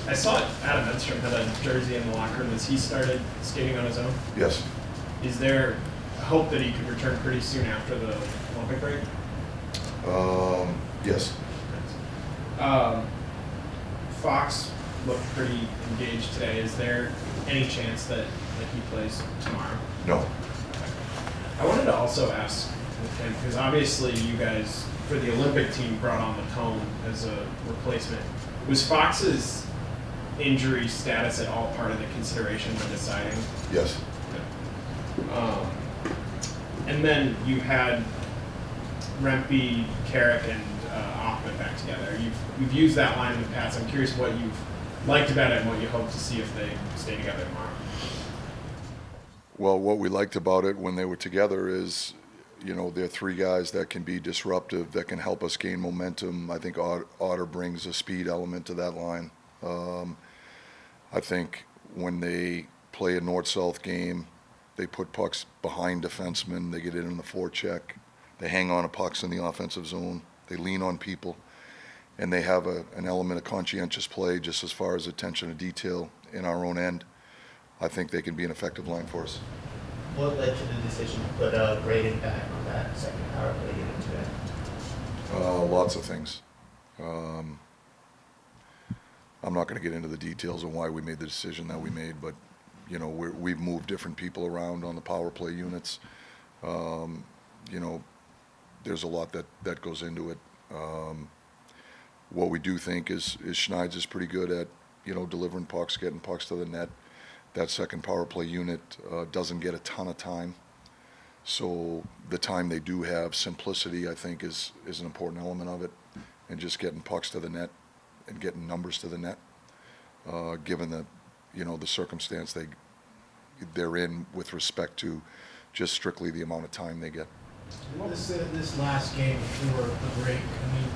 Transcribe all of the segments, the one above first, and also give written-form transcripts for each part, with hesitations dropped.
I saw Adam Edstrom had a jersey in the locker room. Has he started skating on his own? Yes. Is there hope that he could return pretty soon after the Olympic break? Yes. Fox looked pretty engaged today. Is there any chance that he plays tomorrow? No. I wanted to also ask with him, because obviously you guys, for the Olympic team, brought on Matone as a replacement. Was Fox's injury status at all part of the consideration when deciding? Yes. And then you had Rempe, Carrick, and Offman back together. You've used that line in the past. I'm curious what you've liked about it and what you hope to see if they stay together tomorrow. Well, what we liked about it when they were together is, they're three guys that can be disruptive, that can help us gain momentum. I think Otter brings a speed element to that line. I think when they play a north-south game, they put pucks behind defensemen, they get it in the forecheck, they hang on to pucks in the offensive zone, they lean on people, and they have an element of conscientious play just as far as attention to detail in our own end. I think they can be an effective line for us. What led to the decision to put a grading back on that second power play unit today? Lots of things. I'm not going to get into the details of why we made the decision that we made, but we've moved different people around on the power play units. There's a lot that goes into it. What we do think is Schneid's is pretty good at delivering pucks, getting pucks to the net. That second power play unit doesn't get a ton of time, so the time they do have, simplicity I think is an important element of it, and just getting pucks to the net and getting numbers to the net, given the the circumstance they're in with respect to just strictly the amount of time they get. This last game before the break, I mean,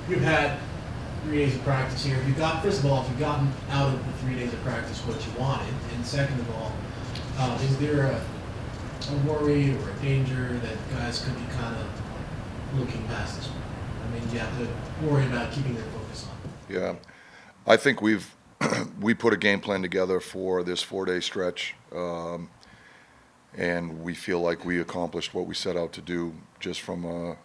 you've had 3 days of practice here. First of all, if you've gotten out of the 3 days of practice what you wanted, and second of all, is there a worry or a danger that guys could be kind of looking past this one? I mean, you have to worry about keeping their focus on it. Yeah, I think we put a game plan together for this 4-day stretch, and we feel like we accomplished what we set out to do. Just from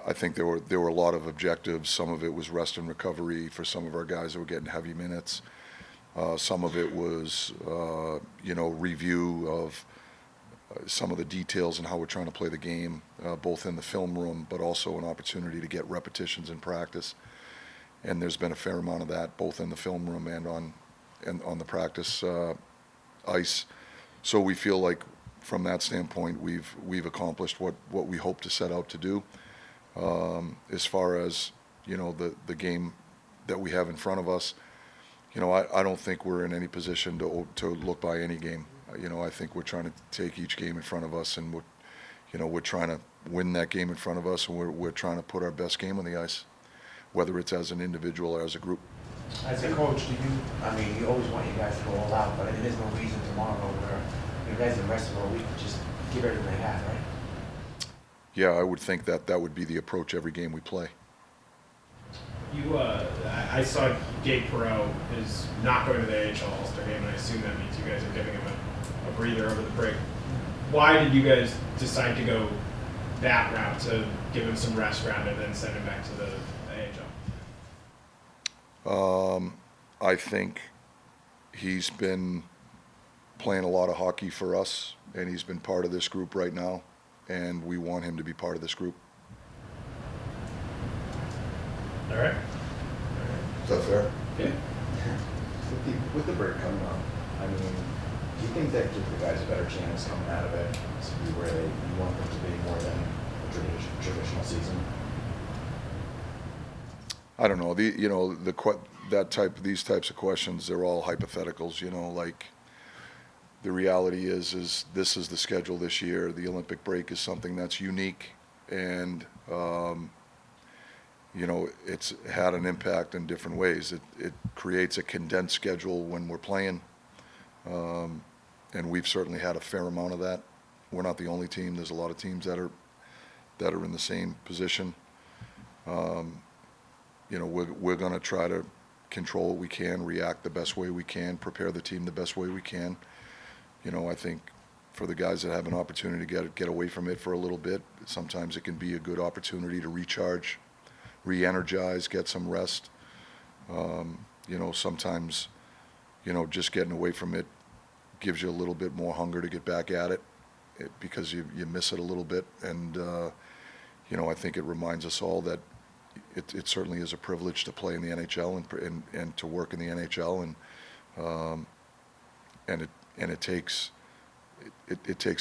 I think there were a lot of objectives. Some of it was rest and recovery for some of our guys that were getting heavy minutes. Some of it was review of some of the details and how we're trying to play the game, both in the film room, but also an opportunity to get repetitions in practice. And there's been a fair amount of that, both in the film room and on the practice ice. So we feel like, from that standpoint, we've accomplished what we hope to set out to do. As far as the game that we have in front of us, I don't think we're in any position to look by any game. I think we're trying to take each game in front of us, and we're trying to win that game in front of us, and we're trying to put our best game on the ice, whether it's as an individual or as a group. As a coach, you always want you guys to go all out, but there's no reason tomorrow where you guys the rest of the week just give everything they have, right? Yeah, I would think that would be the approach every game we play. I saw Gabe Perreault is not going to the AHL All-Star game, and I assume that means you guys are giving him a breather over the break. Why did you guys decide to go that route, to give him some rest rather than send him back to the AHL? I think he's been playing a lot of hockey for us, and he's been part of this group right now, and we want him to be part of this group. All right. Is that fair? Yeah. With the break coming up, do you think that gives the guys a better chance coming out of it to be where you want them to be more than a traditional season? I don't know. These types of questions, they're all hypotheticals. Like, the reality is this is the schedule this year. The Olympic break is something that's unique, and it's had an impact in different ways. It creates a condensed schedule when we're playing, and we've certainly had a fair amount of that. We're not the only team. There's a lot of teams that are in the same position. We're going to try to control what we can, react the best way we can, prepare the team the best way we can. You know, I think for the guys that have an opportunity to get away from it for a little bit, sometimes it can be a good opportunity to recharge, re-energize, get some rest. You know, sometimes, you know, just getting away from it gives you a little bit more hunger to get back at it, because you miss it a little bit. And, you know, I think it reminds us all that it certainly is a privilege to play in the NHL and to work in the NHL. And it takes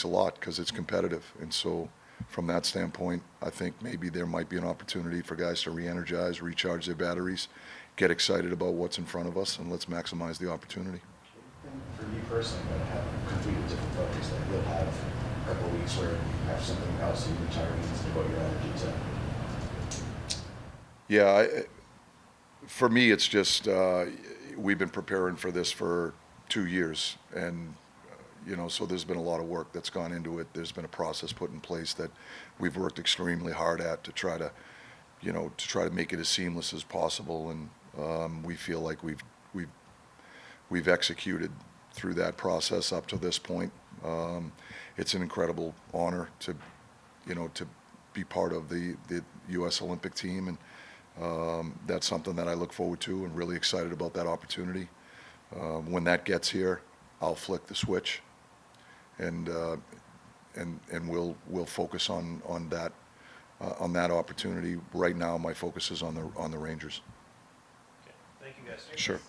a lot, because it's competitive. And so from that standpoint, I think maybe there might be an opportunity for guys to re-energize, recharge their batteries, get excited about what's in front of us, and let's maximize the opportunity. For you personally, you're going to have a completely different focus. Like you'll have a couple of weeks where you have something else you retire and devote your energy to. Yeah, for me, it's just we've been preparing for this for 2 years, and you know, so there's been a lot of work that's gone into it. There's been a process put in place that we've worked extremely hard at to try to, you know, to try to make it as seamless as possible. And we feel like we've executed through that process up to this point. It's an incredible honor to, you know, to be part of the U.S. Olympic team, and that's something that I look forward to and really excited about that opportunity. When that gets here, I'll flick the switch, and we'll focus on that opportunity. Right now, my focus is on the Rangers. Okay. Thank you, guys. Sure.